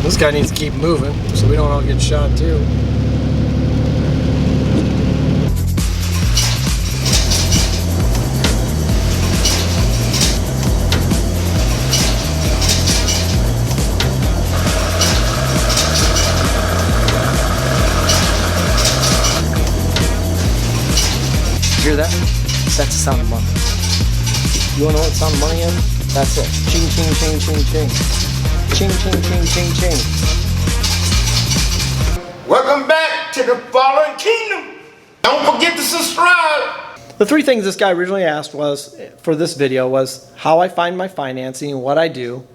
This guy needs to keep moving so we don't all get shot too. Hear that? That's the sound of money. You wanna know what the sound of money is? That's it. Ching, ching, ching, ching, ching. Ching, ching, ching, ching, ching. Welcome back to the Fallen Kingdom. Don't forget to subscribe. The three things this guy originally asked was, for this video, was how I find my financing and what I do,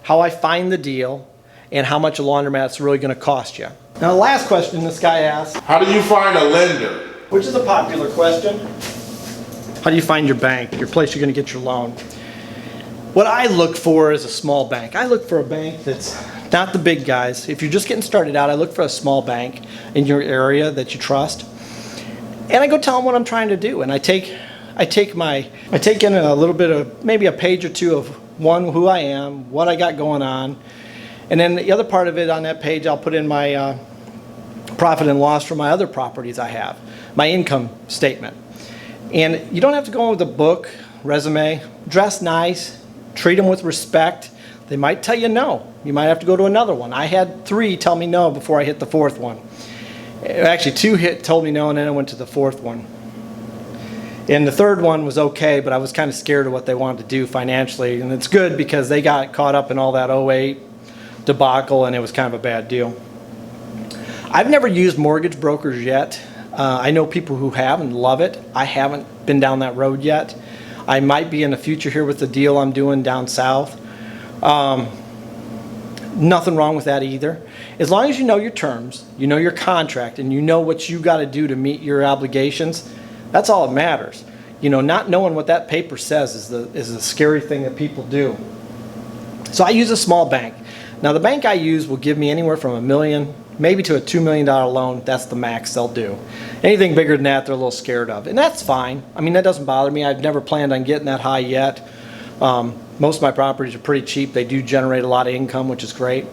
how I find the deal, and how much a laundromat's really gonna cost you. Now the last question this guy asked, How do you find a lender? which is a popular question. How do you find your bank, your place you're going to get your loan? What I look for is a small bank. I look for a bank that's not the big guys. If you're just getting started out, I look for a small bank in your area that you trust. And I go tell them what I'm trying to do. And I take in a little bit of, maybe a page or two of who I am, what I got going on. And then the other part of it on that page, I'll put in my profit and loss for my other properties I have, my income statement. And you don't have to go in with a book, resume. Dress nice, treat them with respect. They might tell you no. You might have to go to another one. I had 3 tell me no before I hit the 4th one. Actually, 2 told me no, and then I went to the 4th one. And the 3rd one was okay, but I was kind of scared of what they wanted to do financially. And it's good because they got caught up in all that 08 debacle, and it was kind of a bad deal. I've never used mortgage brokers yet. I know people who have and love it. I haven't been down that road yet. I might be in the future here with the deal I'm doing down south. Nothing wrong with that either. As long as you know your terms, you know your contract, and you know what you got to do to meet your obligations, that's all that matters. You know, not knowing what that paper says is the scary thing that people do. So I use a small bank. Now the bank I use will give me anywhere from $1 million, maybe to a $2 million loan. That's the max they'll do. Anything bigger than that, they're a little scared of. And that's fine. I mean, that doesn't bother me. I've never planned on getting that high yet. Most of my properties are pretty cheap. They do generate a lot of income, which is great.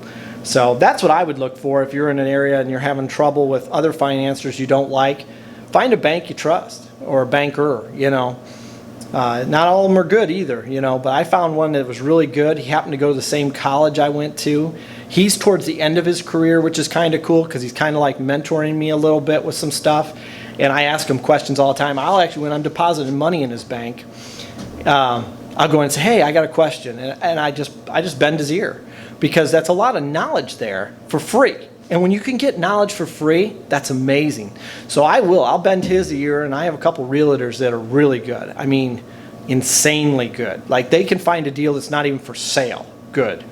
So that's what I would look for if you're in an area and you're having trouble with other financiers you don't like. Find a bank you trust, or a banker, you know. Not all of them are good either, you know, but I found one that was really good. He happened to go to the same college I went to. He's towards the end of his career, which is kind of cool because he's kind of like mentoring me a little bit with some stuff. And I ask him questions all the time. I'll actually, when I'm depositing money in his bank, I'll go in and say, hey, I got a question. And I just bend his ear because that's a lot of knowledge there for free. And when you can get knowledge for free, that's amazing. So I'll bend his ear, and I have a couple realtors that are really good. I mean, insanely good. Like, they can find a deal that's not even for sale good.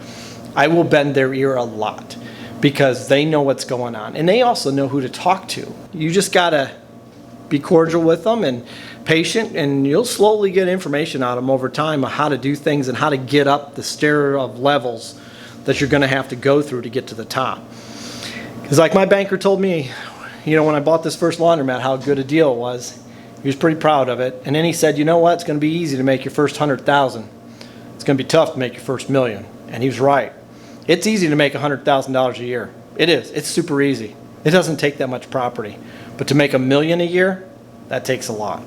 I will bend their ear a lot because they know what's going on. And they also know who to talk to. You just got to be cordial with them and patient, and you'll slowly get information out of them over time on how to do things and how to get up the stair of levels that you're going to have to go through to get to the top. Because like my banker told me, you know, when I bought this first laundromat, how good a deal it was. He was pretty proud of it. And then he said, you know what, it's going to be easy to make your first 100,000. It's going to be tough to make your first million. And he was right. It's easy to make $100,000 a year. It is. It's super easy. It doesn't take that much property. But to make $1 million a year, that takes a lot.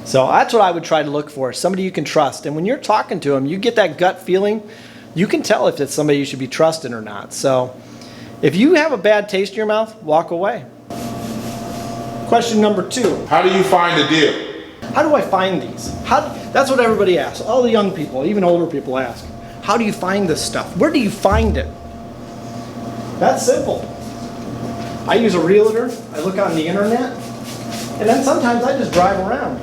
So that's what I would try to look for, somebody you can trust. And when you're talking to them, you get that gut feeling. You can tell if it's somebody you should be trusting or not. So if you have a bad taste in your mouth, walk away. Question number 2. How do you find a deal? How do I find these? That's what everybody asks. All the young people, even older people ask. How do you find this stuff? Where do you find it? That's simple. I use a realtor. I look on the internet. And then sometimes I just drive around.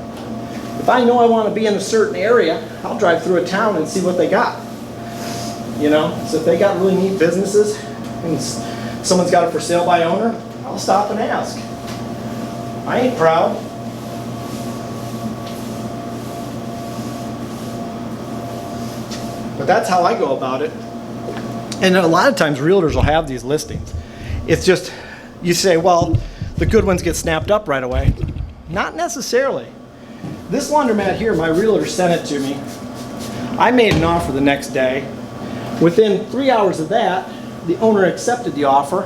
If I know I want to be in a certain area, I'll drive through a town and see what they got. You know, so if they got really neat businesses and someone's got it for sale by owner, I'll stop and ask. I ain't proud. But that's how I go about it. And a lot of times realtors will have these listings. It's just, you say, well, the good ones get snapped up right away. Not necessarily. This laundromat here, my realtor sent it to me. I made an offer the next day. Within 3 hours of that, the owner accepted the offer,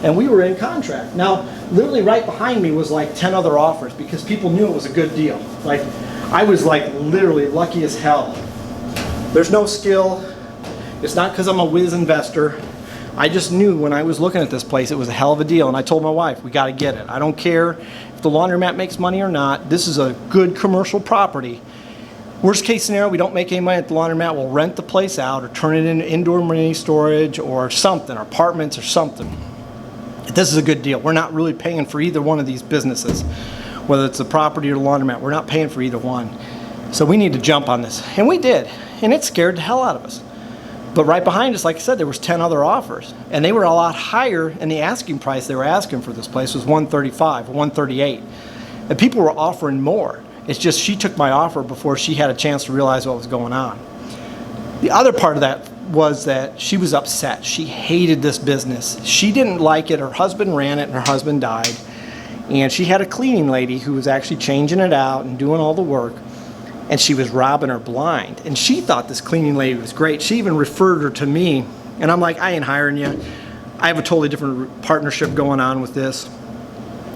and we were in contract. Now, literally right behind me was like 10 other offers because people knew it was a good deal. Like, I was like literally lucky as hell. There's no skill. It's not because I'm a whiz investor. I just knew when I was looking at this place, it was a hell of a deal. And I told my wife, we got to get it. I don't care if the laundromat makes money or not. This is a good commercial property. Worst case scenario, we don't make any money at the laundromat. We'll rent the place out or turn it into indoor mini storage or something, or apartments or something. This is a good deal. We're not really paying for either one of these businesses, whether it's the property or the laundromat. We're not paying for either one. So we need to jump on this. And we did. And it scared the hell out of us. But right behind us, like I said, there was 10 other offers. And they were a lot higher, and the asking price they were asking for this place was $135, $138. And people were offering more. It's just she took my offer before she had a chance to realize what was going on. The other part of that was that she was upset. She hated this business. She didn't like it. Her husband ran it, and her husband died. And she had a cleaning lady who was actually changing it out and doing all the work. And she was robbing her blind. And she thought this cleaning lady was great. She even referred her to me. And I'm like, I ain't hiring you. I have a totally different partnership going on with this.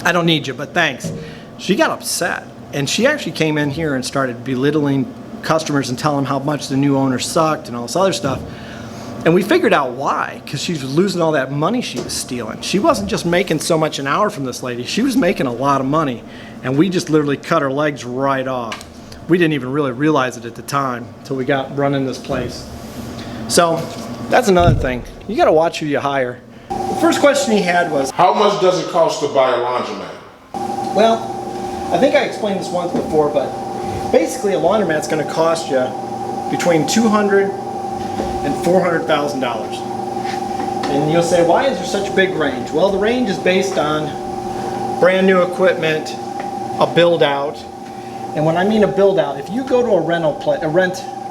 I don't need you, but thanks. She got upset. And she actually came in here and started belittling customers and telling them how much the new owner sucked and all this other stuff. And we figured out why, because she was losing all that money she was stealing. She wasn't just making so much an hour from this lady. She was making a lot of money. And we just literally cut her legs right off. We didn't even really realize it at the time until we got running this place. So that's another thing. You got to watch who you hire. The first question he had was, How much does it cost to buy a laundromat? well, I think I explained this once before, but basically a laundromat's going to cost you between $200,000 and $400,000. And you'll say, why is there such a big range? Well, the range is based on brand new equipment, a build out. And when I mean a build out, if you go to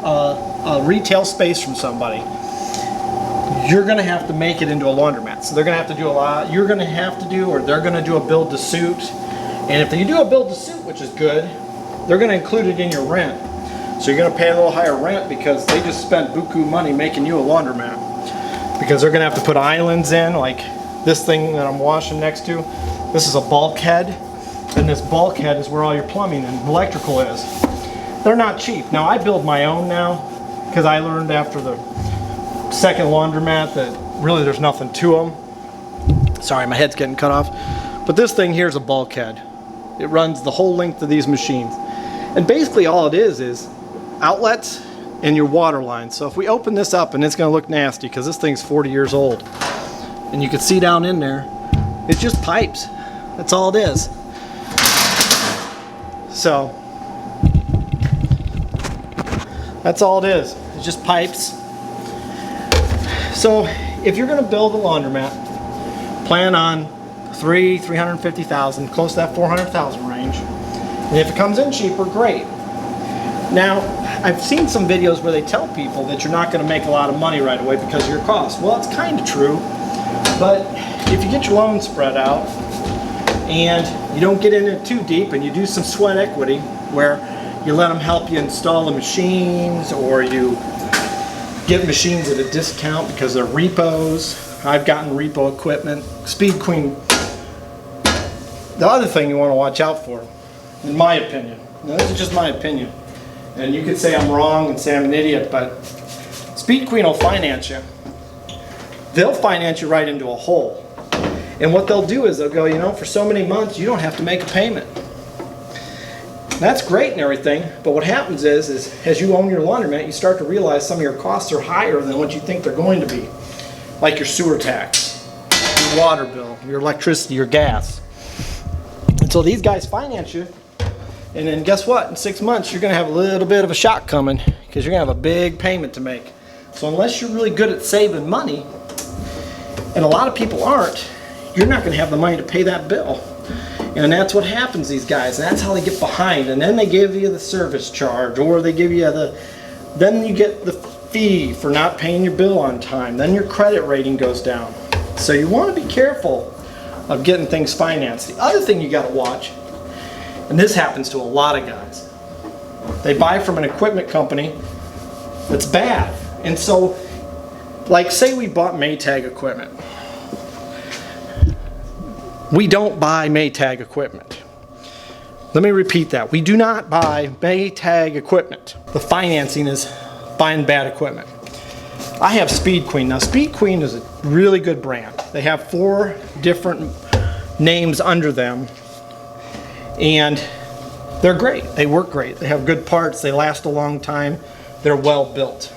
a retail space from somebody, you're going to have to make it into a laundromat. So they're going to have to do a lot. You're going to have to do, or they're going to do a build to suit. And if you do a build to suit, which is good, they're going to include it in your rent. So you're going to pay a little higher rent because they just spent buku money making you a laundromat. Because they're going to have to put islands in, like this thing that I'm washing next to. This is a bulkhead. And this bulkhead is where all your plumbing and electrical is. They're not cheap. Now I build my own now because I learned after the second laundromat that really there's nothing to them. Sorry, my head's getting cut off. But this thing here is a bulkhead. It runs the whole length of these machines. And basically all it is outlets and your water lines. So if we open this up, and it's going to look nasty because this thing's 40 years old. And you can see down in there, it's just pipes. That's all it is. So that's all it is. It's just pipes. So if you're going to build a laundromat, plan on $350,000, close to that $400,000 range. And if it comes in cheaper, great. Now, I've seen some videos where they tell people that you're not going to make a lot of money right away because of your costs. Well, it's kind of true, but if you get your loan spread out and you don't get in it too deep and you do some sweat equity where you let them help you install the machines, or you get machines at a discount because they're repos. I've gotten repo equipment. Speed Queen. The other thing you want to watch out for, in my opinion, now this is just my opinion, and you could say I'm wrong and say I'm an idiot, but Speed Queen will finance you. They'll finance you right into a hole. And what they'll do is they'll go, you know, for so many months you don't have to make a payment. That's great and everything, but what happens is as you own your laundromat, you start to realize some of your costs are higher than what you think they're going to be. Like your sewer tax, your water bill, your electricity, your gas. And so these guys finance you, and then guess what? In 6 months, you're going to have a little bit of a shock coming because you're going to have a big payment to make. So unless you're really good at saving money, and a lot of people aren't, you're not going to have the money to pay that bill. And that's what happens, these guys. And that's how they get behind. And then they give you the service charge, or they give you then you get the fee for not paying your bill on time. Then your credit rating goes down. So you want to be careful of getting things financed. The other thing you got to watch, and this happens to a lot of guys, they buy from an equipment company that's bad. And so Like, say we bought Maytag equipment. We don't buy Maytag equipment. Let me repeat that. We do not buy Maytag equipment. The financing is buying bad equipment. I have Speed Queen. Now, Speed Queen is a really good brand. They have 4 different names under them, and they're great. They work great. They have good parts. They last a long time. They're well built.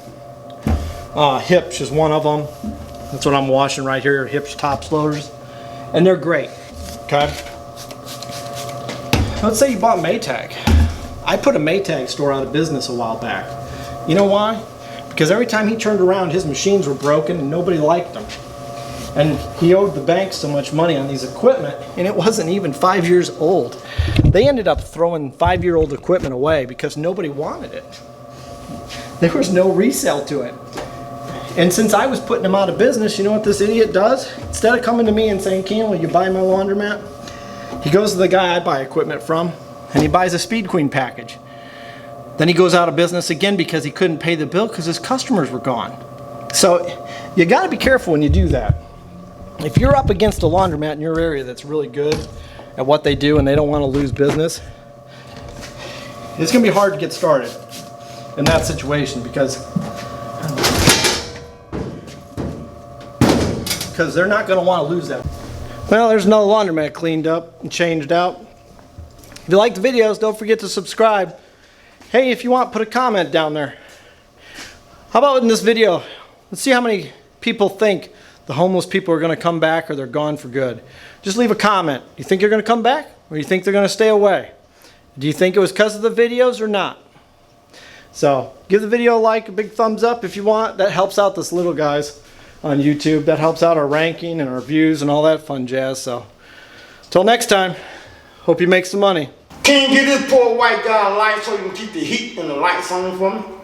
Hipsch is one of them. That's what I'm washing right here, Hipsch tops loaders. And they're great, okay? Let's say you bought Maytag. I put a Maytag store out of business a while back. You know why? Because every time he turned around, his machines were broken and nobody liked them. And he owed the bank so much money on these equipment, and it wasn't even 5 years old. They ended up throwing 5-year-old equipment away because nobody wanted it. There was no resale to it. And since I was putting him out of business, you know what this idiot does? Instead of coming to me and saying, Keenan, will you buy my laundromat? He goes to the guy I buy equipment from, and he buys a Speed Queen package. Then he goes out of business again because he couldn't pay the bill because his customers were gone. So you got to be careful when you do that. If you're up against a laundromat in your area that's really good at what they do and they don't want to lose business, it's going to be hard to get started in that situation because they're not going to want to lose that. Well, there's another laundromat cleaned up and changed out. If you like the videos, don't forget to subscribe. Hey, if you want, put a comment down there. How about in this video, let's see how many people think the homeless people are going to come back or they're gone for good. Just leave a comment. You think they're going to come back or you think they're going to stay away? Do you think it was because of the videos or not? So give the video a like, a big thumbs up if you want. That helps out this little guys on YouTube. That helps out our ranking and our views and all that fun jazz. So till next time, hope you make some money. Can you get this poor white guy a light so you can keep the heat and the lights on for me?